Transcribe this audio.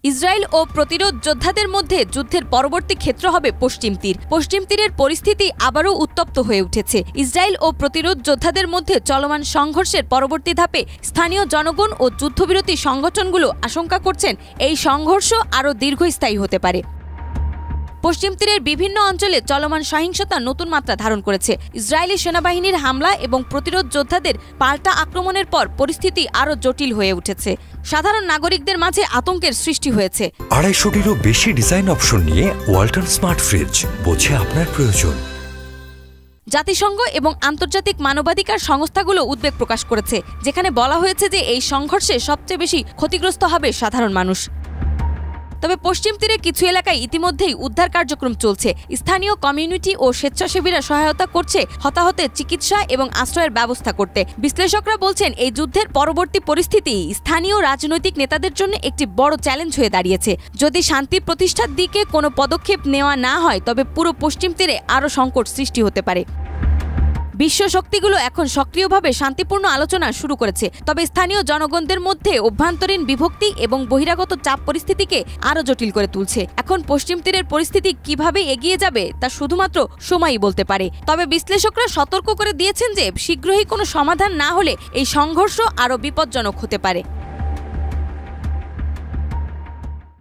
Israel ও প্রতিরোধ যোদ্ধাদের মধ্যে যুদ্ধের পরবর্তী ক্ষেত্র হবে পশ্চিম তীর। পশ্চিম তীরের পরিস্থিতি আবারও উত্তপ্ত হয়ে উঠেছে। ইসরায়েল ও প্রতিরোধ যোদ্ধাদের মধ্যে চলমান সংঘর্ষের পরবর্তী ধাপে স্থানীয় জনগণ ও যুদ্ধবিরতি সংগঠনগুলো আশঙ্কা করছেন এই সংঘর্ষ আরও দীর্ঘস্থায়ী হতে পারে। পশ্চিম তীরের বিভিন্ন অঞ্চলে চলমান সহিংসতা নতুন মাত্রা ধারণ করেছে। ইসরায়েলি সেনাবাহিনীর হামলা এবং প্রতিরোধ যোদ্ধাদের পাল্টা আক্রমণের পর পরিস্থিতি আরও জটিল হয়ে উঠেছে। সাধারণ নাগরিকদের মাঝে আতঙ্কের সৃষ্টি হয়েছে। 250-টিরও বেশি ডিজাইন অপশন নিয়ে ওয়ালটন স্মার্ট ফ্রিজ, বোঝে আপনার প্রয়োজন। জাতিসংঘ এবং আন্তর্জাতিক মানবাধিকার সংস্থাগুলো উদ্বেগ প্রকাশ করেছে, যেখানে বলা হয়েছে যে এই সংঘর্ষে সবচেয়ে বেশি ক্ষতিগ্রস্ত হবে সাধারণ মানুষ। তবে পশ্চিম তীরে কিছু এলাকায় ইতিমধ্যেই উদ্ধার কার্যক্রম চলছে। স্থানীয় কমিউনিটি ও স্বেচ্ছাসেবীরা সহায়তা করছে হতাহতের চিকিৎসা এবং আশ্রয়ের ব্যবস্থা করতে। বিশ্লেষকরা বলছেন, এই যুদ্ধের পরবর্তী পরিস্থিতি স্থানীয় রাজনৈতিক নেতাদের জন্য একটি বড় চ্যালেঞ্জ হয়ে দাঁড়িয়েছে। যদি শান্তি প্রতিষ্ঠার দিকে কোনো পদক্ষেপ নেওয়া না হয়, তবে পুরো পশ্চিম তীরে আরও সংকট সৃষ্টি হতে পারে। বিশ্ব শক্তিগুলো এখন সক্রিয়ভাবে শান্তিপূর্ণ আলোচনা শুরু করেছে, তবে স্থানীয় জনগণদের মধ্যে অভ্যন্তরীণ বিভক্তি এবং বহিরাগত চাপ পরিস্থিতিকে আরও জটিল করে তুলছে। এখন পশ্চিম তীরের পরিস্থিতি কিভাবে এগিয়ে যাবে তা শুধুমাত্র সময়ই বলতে পারে। তবে বিশ্লেষকরা সতর্ক করে দিয়েছেন যে শীঘ্রই কোনো সমাধান না হলে এই সংঘর্ষ আরও বিপজ্জনক হতে পারে।